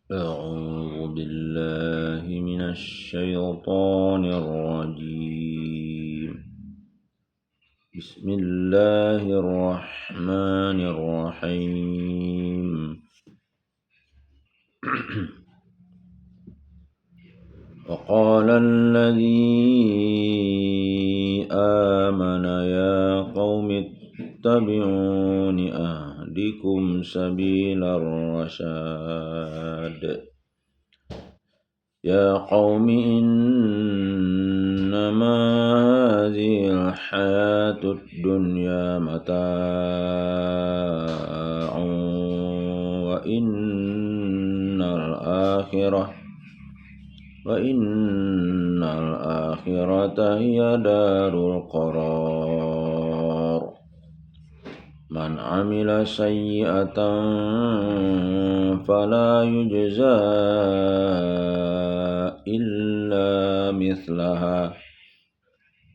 أعوذ بالله من الشيطان الرجيم. بسم الله الرحمن الرحيم. وقال الذي آمن يا قوم اتبعون أهدكم سبيل الرشاد. يا قوم إنما هذه الحياة الدنيا متاع وإن الآخرة هي دار القرار. من عمل سيئة فلا يجزى إلا مثلها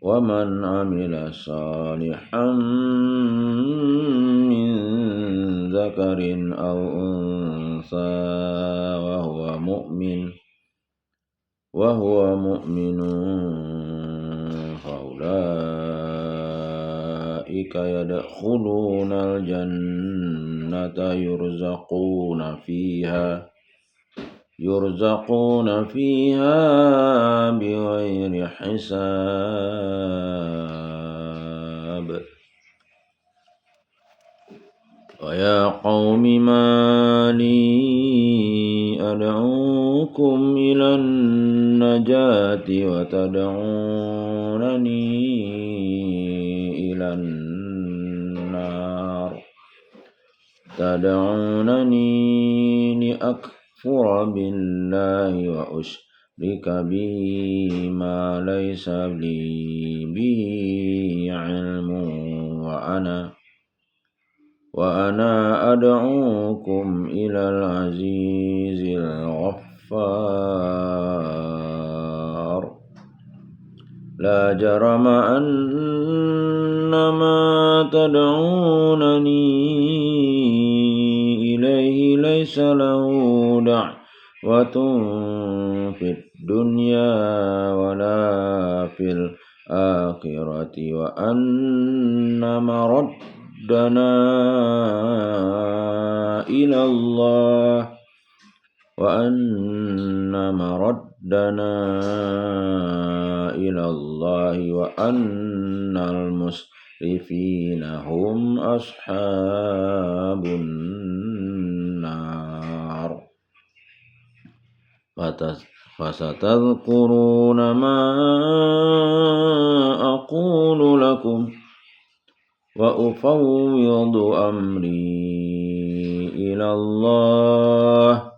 ومن عمل صالحا من ذكر أو أنثى وهو مؤمن فأولئك يدخلون الجنة يرزقون فيها بغير حساب. ويا قوم ما لي أدعوكم إلى النجاة وتدعونني إلى النار. تدعونني لأكفر بالله وأشرك به ما ليس لي به علم وأنا أدعوكم إلى العزيز الغفار. لا جرم أن ما تدعونني إليه ليس له دعوة في الدنيا ولا في الآخرة وأن مردنا إلى الله وأن المسرفين هم أصحاب النار. فستذكرون ما أقول لكم وأفوض أمري إلى الله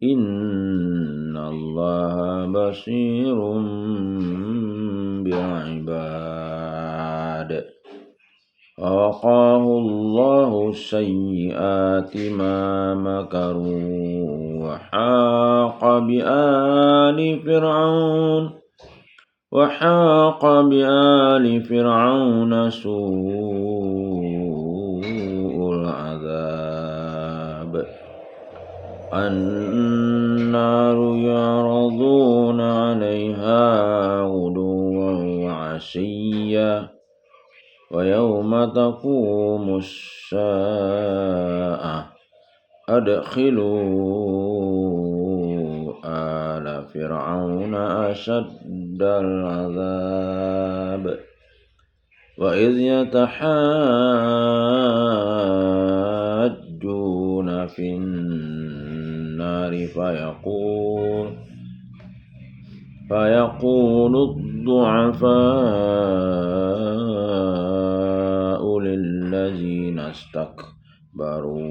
إن الله بصير بالعباد. ووقاه الله سيئات ما مكروا وحاق بآل فرعون سوء العذاب. النار يعرضون عليها غدوا وعشيا ويوم تقوم الساعة أدخلوا آل فرعون أشد العذاب. وإذ يتحاجون في النار فيقول الضعفاء للذين استكبروا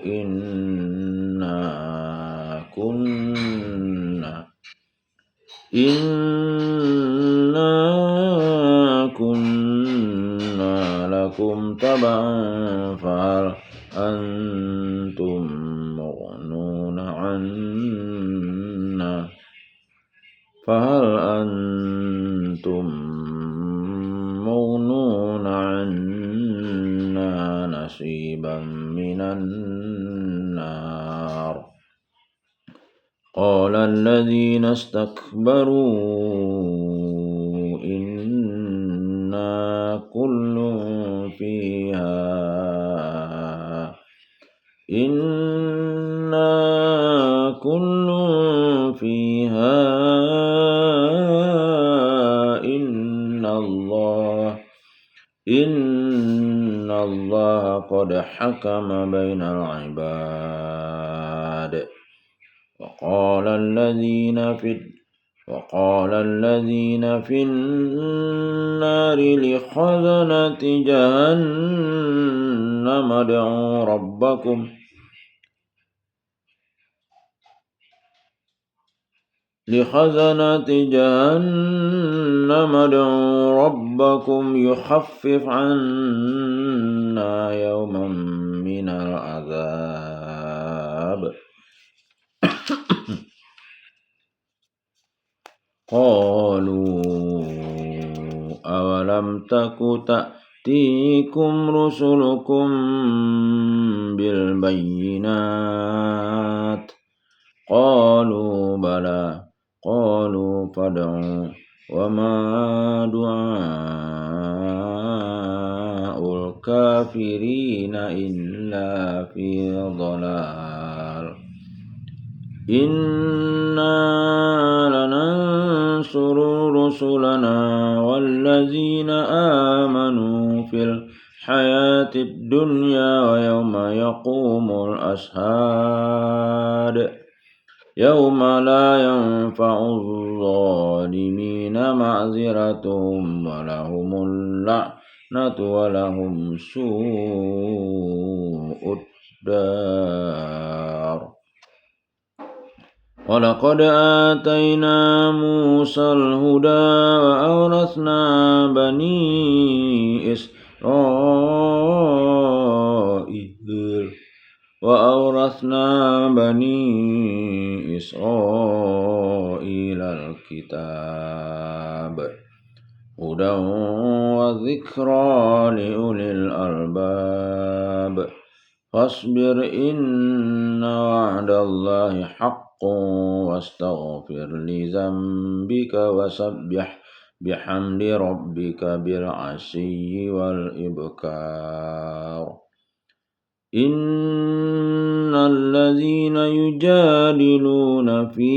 إنا كنا لكم تبعا فهل أنتم مغنون عنا نصيبا من النار. قال الذين استكبروا إنا كل فيها إن الله قد حكم بين العباد. وقال الذين في النار لخزنة جهنم ادعوا ربكم يخفف عنا يوما من العذاب. قالوا أولم تك تأتيكم رسلكم بالبينات قالوا بلى قالوا فادعوا وما دعاء الكافرين إلا في ضلال. إنا لننصر رسلنا والذين آمنوا في الحياة الدنيا ويوم يقوم الأشهاد يوم لا ينفع الظالمين معذرتهم ولهم اللعنة ولهم سوء الدار. ولقد آتينا موسى الهدى وأورثنا بني إسرائيل الكتاب هدى وذكرى لأولي الألباب. فاصبر إن وعد الله حق واستغفر لذنبك وسبح بحمد ربك بالعشي والإبكار. إن الذين يجادلون في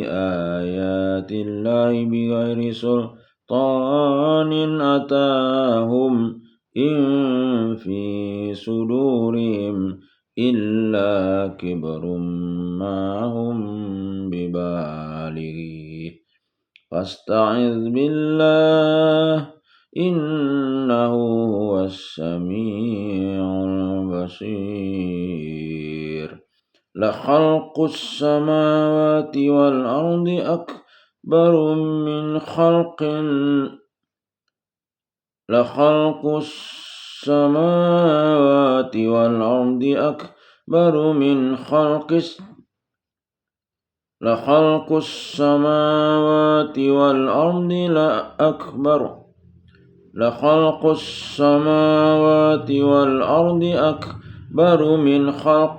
آيات الله بغير سلطان أتاهم إن في صدورهم إلا كبر ما هم ببالغه فاستعذ بالله إنه هو السميع البصير. لخلق السماوات والأرض أكبر من خلق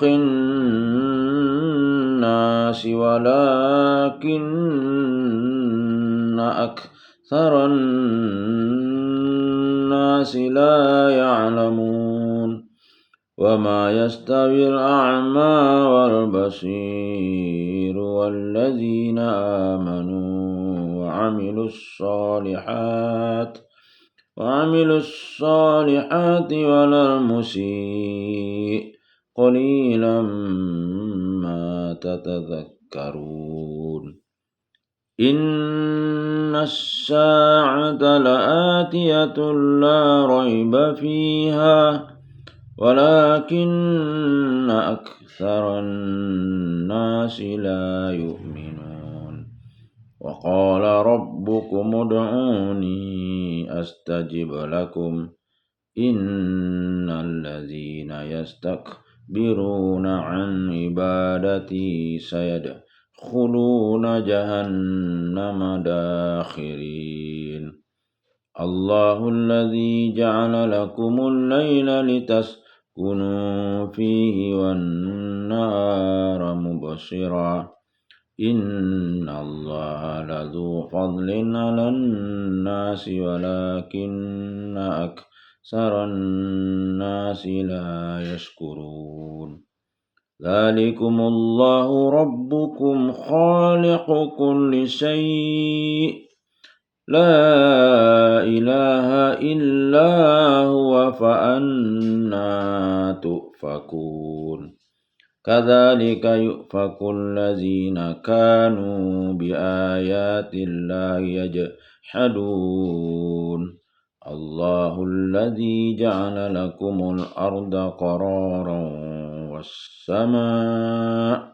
الناس ولكن أكثر الناس لا يعلمون. وما يستوي الأعمى والبصير والذين آمنوا وعملوا الصالحات ولا المسيء قليلا ما تتذكرون. إن الساعة لآتية لا ريب فيها ولكن أكثر الناس لا يؤمنون. وقال ربكم ادعوني أستجب لكم إن الذين يستكبرون عن عبادتي سيدخلون جهنم داخرين. الله الذي جعل لكم الليل لتسكنوا فيه والنهار مبصرا إن الله لذو فضل على الناس ولكن أكثر الناس لا يشكرون ذلكم الله ربكم خالق كل شيء لا إله إلا هو فأنا تؤفكون كذلك يؤفك الذين كانوا بآيات الله يجحدون الله الذي جعل لكم الأرض قرارا والسماء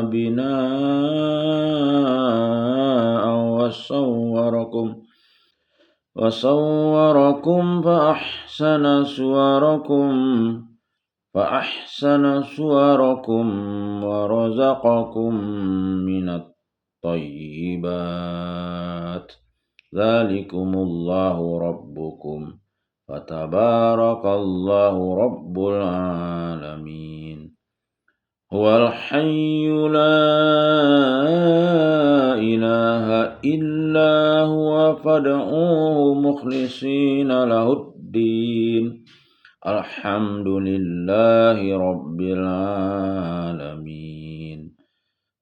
بناء وصوركم فأحسن صوركم ورزقكم من الطيبات ذلكم الله ربكم فتبارك الله رب العالمين هو الحي لا إله إلا هو فادعوه مخلصين له الدين الحمد لله رب العالمين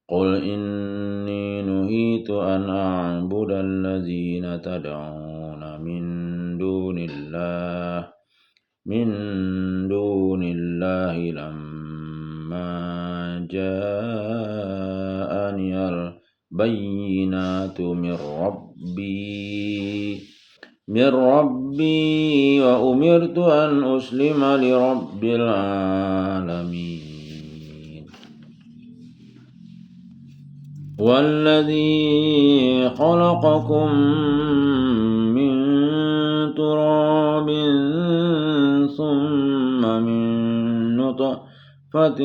قل إني نهيت أن أعبد الذين تدعون من دون الله لما جاءني البينات من ربي وأمرت أن أسلم لرب العالمين والذي خلقكم من تراب ثم من نطفة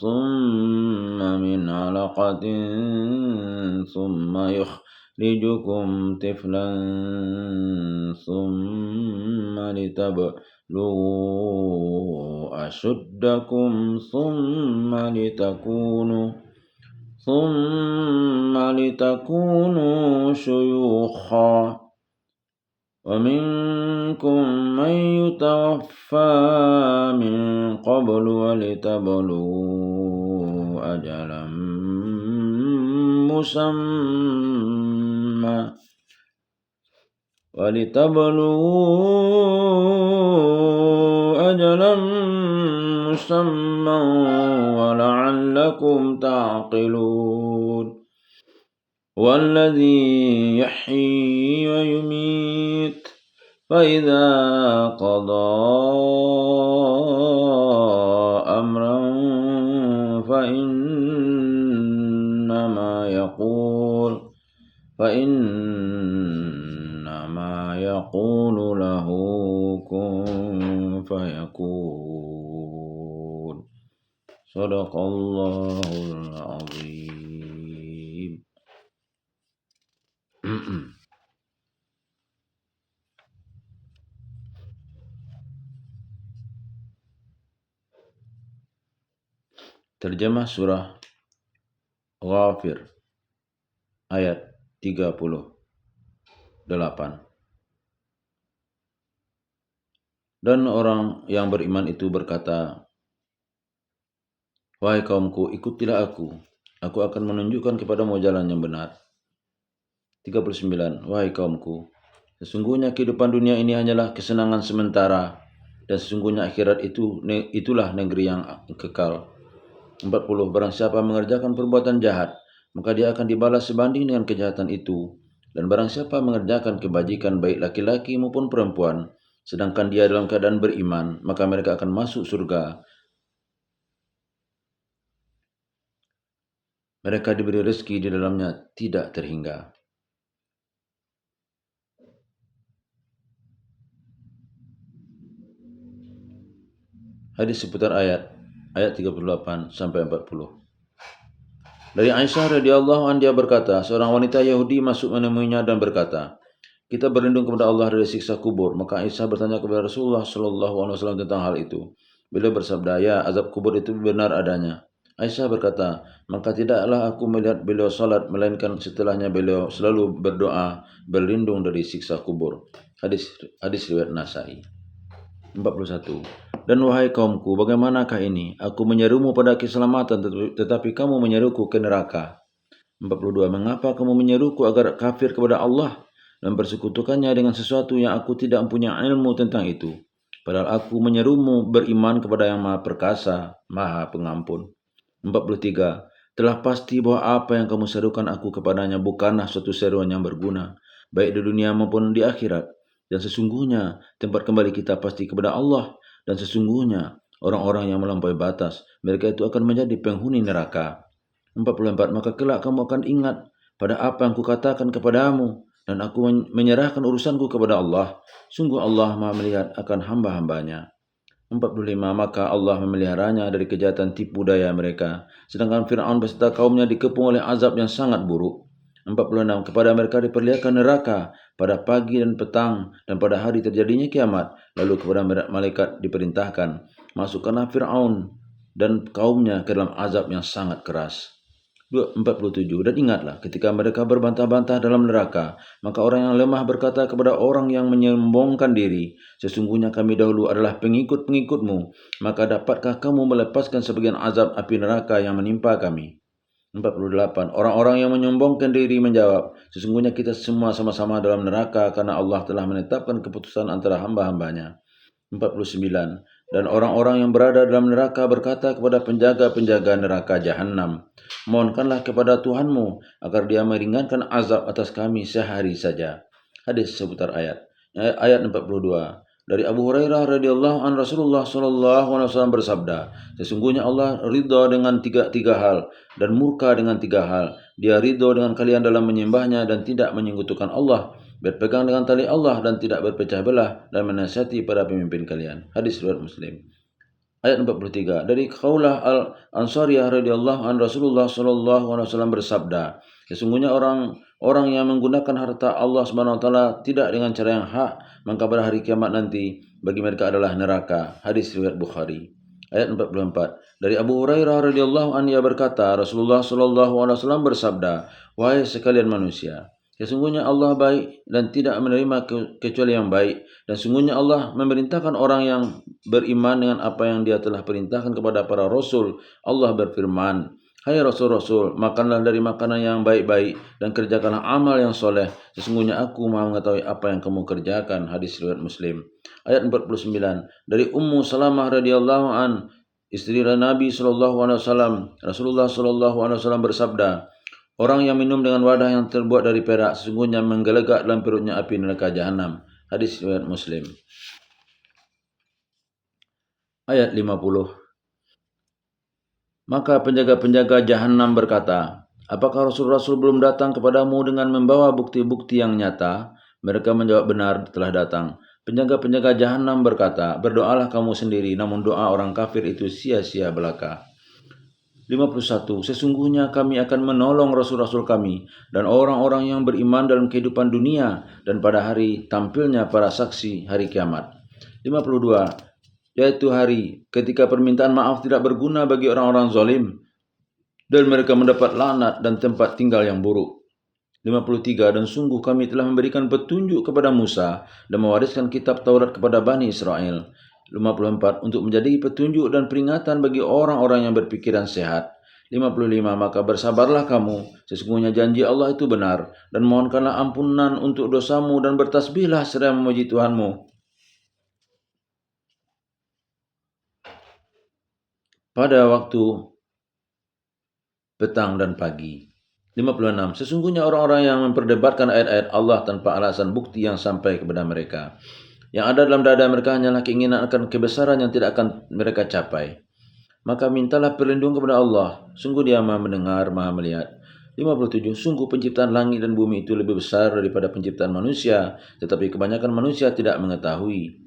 ثم من علقة ثم يخرجكم طفلا ثم لتبلغوا أشدكم ثم لتكونوا شيوخا ومنكم من يتوفى من قبل ولتبلغوا أجلا مسمى ولعلكم تعقلون والذي يحيي ويميت فإذا قضى أمرا فإنما يقول له كن فيكون صدق الله العظيم. Terjemah surah Ghafir ayat 38. Dan orang yang beriman itu berkata, wahai kaumku, ikutilah aku akan menunjukkan kepadamu jalan yang benar. 39. Wahai kaumku, sesungguhnya kehidupan dunia ini hanyalah kesenangan sementara, dan sesungguhnya akhirat itulah negeri yang kekal. 40. Barang siapa mengerjakan perbuatan jahat, maka dia akan dibalas sebanding dengan kejahatan itu. Dan barang siapa mengerjakan kebajikan baik laki-laki maupun perempuan, sedangkan dia dalam keadaan beriman, maka mereka akan masuk surga. Mereka diberi rezeki di dalamnya tidak terhingga. Hadis seputar ayat 38 sampai 40. Dari Aisyah radhiyallahu anha dia berkata, seorang wanita Yahudi masuk menemuinya dan berkata, kita berlindung kepada Allah dari siksa kubur. Maka Aisyah bertanya kepada Rasulullah SAW tentang hal itu. Beliau bersabda, ya, azab kubur itu benar adanya. Aisyah berkata, maka tidaklah aku melihat beliau salat, melainkan setelahnya beliau selalu berdoa berlindung dari siksa kubur. Hadis riwayat Nasai. 41. Dan wahai kaumku, bagaimanakah ini? Aku menyerumu pada keselamatan, tetapi kamu menyeruku ke neraka. 42. Mengapa kamu menyeruku agar kafir kepada Allah dan bersekutukannya dengan sesuatu yang aku tidak punya ilmu tentang itu? Padahal aku menyerumu beriman kepada yang Maha Perkasa, Maha Pengampun. 43. Telah pasti bahwa apa yang kamu serukan aku kepadanya bukanlah suatu seruan yang berguna, baik di dunia maupun di akhirat. Dan sesungguhnya tempat kembali kita pasti kepada Allah. Dan sesungguhnya orang-orang yang melampaui batas, mereka itu akan menjadi penghuni neraka. 44. Maka kelak kamu akan ingat pada apa yang kukatakan kepadamu, dan aku menyerahkan urusanku kepada Allah. Sungguh Allah Maha melihat akan hamba-hambanya. 45. Maka Allah memeliharanya dari kejahatan tipu daya mereka, sedangkan Fir'aun beserta kaumnya dikepung oleh azab yang sangat buruk. 46. Kepada mereka diperlihatkan neraka pada pagi dan petang, dan pada hari terjadinya kiamat. Lalu kepada malaikat diperintahkan, masukkanlah Fir'aun dan kaumnya ke dalam azab yang sangat keras. 47. Dan ingatlah ketika mereka berbantah-bantah dalam neraka, maka orang yang lemah berkata kepada orang yang menyombongkan diri, sesungguhnya kami dahulu adalah pengikut-pengikutmu, maka dapatkah kamu melepaskan sebagian azab api neraka yang menimpa kami? 48. Orang-orang yang menyombongkan diri menjawab, sesungguhnya kita semua sama-sama dalam neraka karena Allah telah menetapkan keputusan antara hamba-hambanya. 49. Dan orang-orang yang berada dalam neraka berkata kepada penjaga-penjaga neraka Jahannam, mohonkanlah kepada Tuhanmu agar dia meringankan azab atas kami sehari saja. Hadis seputar ayat 42. Dari Abu Hurairah radhiyallahu anhu, Rasulullah SAW bersabda, sesungguhnya Allah ridha dengan tiga hal dan murka dengan tiga hal. Dia ridha dengan kalian dalam menyembahnya dan tidak menyekutukan Allah, berpegang dengan tali Allah dan tidak berpecah belah, dan menasihati para pemimpin kalian. Hadis riwayat Muslim. Ayat 43. Dari Khawlah al-Ansariyah radhiyallahu anha, Rasulullah SAW bersabda, sesungguhnya orang yang menggunakan harta Allah Subhanahu wa taala tidak dengan cara yang hak, maka pada hari kiamat nanti bagi mereka adalah neraka. Hadis riwayat Bukhari. Ayat 44. Dari Abu Hurairah radhiyallahu anhu, ia berkata, Rasulullah SAW bersabda, wahai sekalian manusia, sesungguhnya Allah baik dan tidak menerima kecuali yang baik. Dan sungguhnya Allah memerintahkan orang yang beriman dengan apa yang dia telah perintahkan kepada para rasul. Allah berfirman, hai rasul-rasul, makanlah dari makanan yang baik-baik dan kerjakanlah amal yang soleh. Sesungguhnya aku Maha mengetahui apa yang kamu kerjakan. Hadis riwayat Muslim. Ayat 49. Dari Ummu Salamah radhiyallahu an, istri Nabi SAW, Rasulullah SAW bersabda, orang yang minum dengan wadah yang terbuat dari perak sesungguhnya menggelegak dalam perutnya api neraka Jahannam. Hadis riwayat Muslim. Ayat 50. Maka penjaga-penjaga Jahannam berkata, apakah Rasul-Rasul belum datang kepadamu dengan membawa bukti-bukti yang nyata? Mereka menjawab, benar, telah datang. Penjaga-penjaga Jahannam berkata, berdoalah kamu sendiri, namun doa orang kafir itu sia-sia belaka. 51. Sesungguhnya kami akan menolong Rasul-Rasul kami dan orang-orang yang beriman dalam kehidupan dunia dan pada hari tampilnya para saksi hari kiamat. 52. Yaitu hari ketika permintaan maaf tidak berguna bagi orang-orang zalim dan mereka mendapat laknat dan tempat tinggal yang buruk. 53. Dan sungguh kami telah memberikan petunjuk kepada Musa dan mewariskan kitab Taurat kepada Bani Israel. 54. Untuk menjadi petunjuk dan peringatan bagi orang-orang yang berpikiran sehat. 55. Maka bersabarlah kamu, sesungguhnya janji Allah itu benar, dan mohonkanlah ampunan untuk dosamu dan bertasbihlah seraya memuji Tuhanmu pada waktu petang dan pagi. 56. Sesungguhnya orang-orang yang memperdebatkan ayat-ayat Allah tanpa alasan bukti yang sampai kepada mereka, yang ada dalam dada mereka hanyalah keinginan akan kebesaran yang tidak akan mereka capai. Maka mintalah perlindungan kepada Allah. Sungguh dia Maha mendengar, Maha melihat. 57. Sungguh penciptaan langit dan bumi itu lebih besar daripada penciptaan manusia, tetapi kebanyakan manusia tidak mengetahui.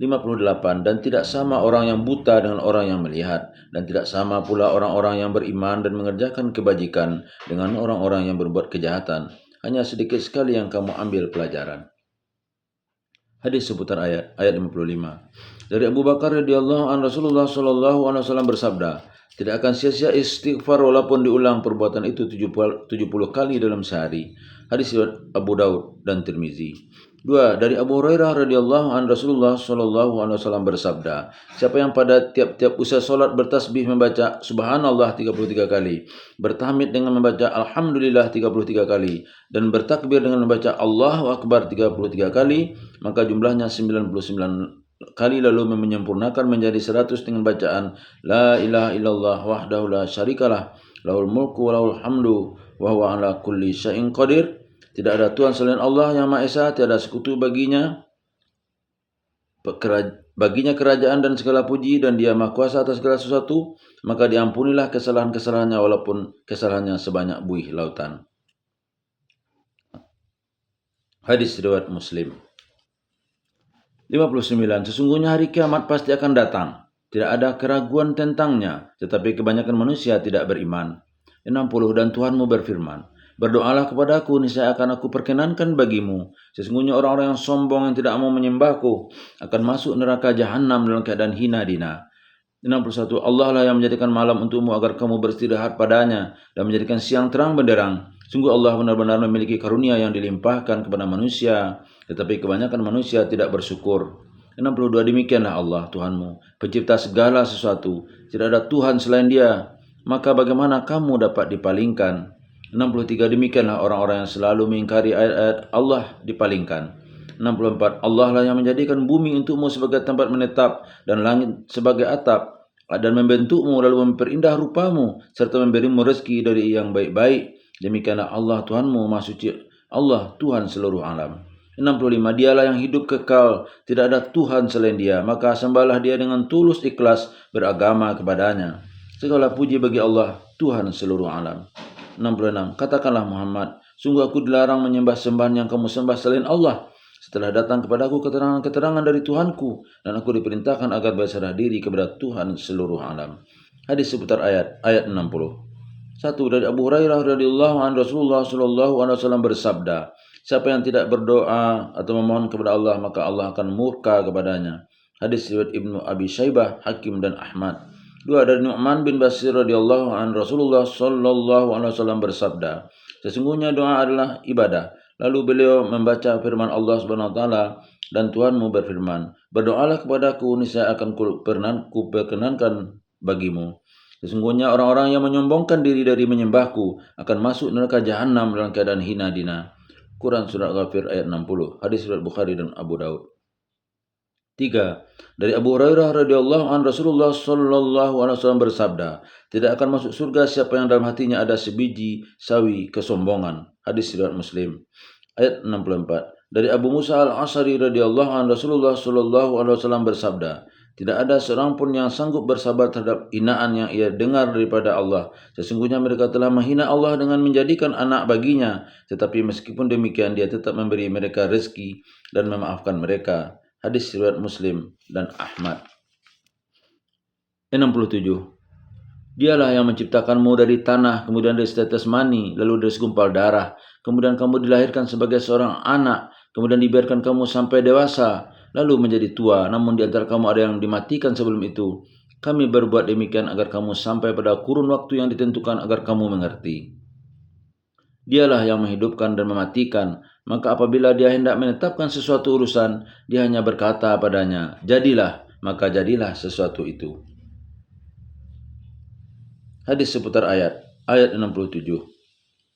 58. Dan tidak sama orang yang buta dengan orang yang melihat, dan tidak sama pula orang-orang yang beriman dan mengerjakan kebajikan dengan orang-orang yang berbuat kejahatan. Hanya sedikit sekali yang kamu ambil pelajaran. Hadis seputar ayat 55. Dari Abu Bakar radhiyallahu an Rasulullah sallallahu alaihi wasallam bersabda, tidak akan sia-sia istighfar walaupun diulang perbuatan itu 70 kali dalam sehari. Hadis riwayat Abu Daud dan Tirmizi. 2. Dari Abu Hurairah radhiyallahu an Rasulullah sallallahu alaihi wasallam bersabda, siapa yang pada tiap-tiap usai salat bertasbih membaca subhanallah 33 kali, bertahmid dengan membaca alhamdulillah 33 kali dan bertakbir dengan membaca Allahu akbar 33 kali, maka jumlahnya 99 kali, lalu menyempurnakan menjadi 100 dengan bacaan la ilaha illallah wahdahu la syarikalah lahul mulku wa lahul hamdu wa huwa ala kulli syai'in qadir. Tidak ada Tuhan selain Allah yang Maha Esa, tiada sekutu baginya kerajaan dan segala puji, dan Dia Maha Kuasa atas segala sesuatu, maka diampunilah kesalahan-kesalahannya walaupun kesalahannya sebanyak buih lautan. Hadis riwayat Muslim. 59. Sesungguhnya hari kiamat pasti akan datang. Tidak ada keraguan tentangnya, tetapi kebanyakan manusia tidak beriman. 60. Dan Tuhanmu berfirman, berdoalah kepadaku, niscaya akan aku perkenankan bagimu. Sesungguhnya orang-orang yang sombong yang tidak mau menyembahku akan masuk neraka jahanam dalam keadaan hina dina. 61. Allah lah yang menjadikan malam untukmu agar kamu beristirahat padanya dan menjadikan siang terang benderang. Sungguh Allah benar-benar memiliki karunia yang dilimpahkan kepada manusia, tetapi kebanyakan manusia tidak bersyukur. 62. Demikianlah Allah Tuhanmu, pencipta segala sesuatu. Tidak ada Tuhan selain Dia, maka bagaimana kamu dapat dipalingkan? 63. Demikianlah orang-orang yang selalu mengingkari ayat-ayat Allah dipalingkan. 64. Allah lah yang menjadikan bumi untukmu sebagai tempat menetap dan langit sebagai atap, dan membentukmu lalu memperindah rupamu serta memberimu rezeki dari yang baik-baik. Demikianlah Allah Tuhanmu, Maha Suci Allah, Tuhan seluruh alam. 65. Dialah yang hidup kekal, tidak ada Tuhan selain Dia, maka sembahlah Dia dengan tulus ikhlas beragama kepadanya. Segala puji bagi Allah, Tuhan seluruh alam. 66. Katakanlah Muhammad, sungguh aku dilarang menyembah sembahan yang kamu sembah selain Allah, setelah datang kepadaku keterangan-keterangan dari Tuhanku, dan aku diperintahkan agar berserah diri kepada Tuhan seluruh alam. Hadis seputar ayat 60. 1. Dari Abu Hurairah radhiyallahu an Rasulullah sallallahu alaihi wasallam bersabda, siapa yang tidak berdoa atau memohon kepada Allah, maka Allah akan murka kepadanya. Hadis riwayat Ibnu Abi Syaibah, Hakim dan Ahmad. 2. Dari Nu'man bin Bashir radhiyallahu an Rasulullah sallallahu alaihi wasallam bersabda, sesungguhnya doa adalah ibadah. Lalu beliau membaca firman Allah Subhanahu wa taala, dan Tuhanmu berfirman, berdoalah kepadaku, niscaya akan kuperkenankan bagimu. Sesungguhnya orang-orang yang menyombongkan diri dari menyembahku akan masuk neraka jahanam dalam keadaan hina dina. Quran Surat Ghafir ayat 60. Hadis riwayat Bukhari dan Abu Daud. 3. Dari Abu Hurairah radhiyallahu an Rasulullah sallallahu alaihi wasallam bersabda, tidak akan masuk surga siapa yang dalam hatinya ada sebiji sawi kesombongan. Hadis riwayat Muslim. Ayat 64. Dari Abu Musa al-Asy'ari radhiyallahu an Rasulullah sallallahu alaihi wasallam bersabda, tidak ada seorang pun yang sanggup bersabar terhadap hinaan yang ia dengar daripada Allah. Sesungguhnya mereka telah menghina Allah dengan menjadikan anak baginya, tetapi meskipun demikian Dia tetap memberi mereka rezeki dan memaafkan mereka. Hadis riwayat Muslim dan Ahmad. 67. Dialah yang menciptakanmu dari tanah, kemudian dari setetes mani, lalu dari segumpal darah. Kemudian kamu dilahirkan sebagai seorang anak, kemudian dibiarkan kamu sampai dewasa, lalu menjadi tua. Namun di antara kamu ada yang dimatikan sebelum itu. Kami berbuat demikian agar kamu sampai pada kurun waktu yang ditentukan agar kamu mengerti. Dialah yang menghidupkan dan mematikan. Maka apabila Dia hendak menetapkan sesuatu urusan, Dia hanya berkata padanya, jadilah, maka jadilah sesuatu itu. Hadis seputar ayat 67.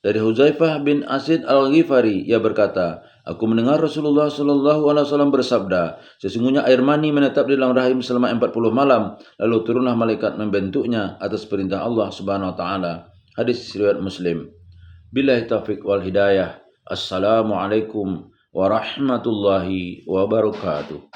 Dari Huzaifah bin Asid al-Ghifari, ia berkata, aku mendengar Rasulullah sallallahu alaihi wasallam bersabda, sesungguhnya air mani menetap di dalam rahim selama 40 malam, lalu turunlah malaikat membentuknya atas perintah Allah Subhanahu wa taala. Hadis riwayat Muslim. Billahi taufiq wal hidayah. Assalamualaikum warahmatullahi wabarakatuh.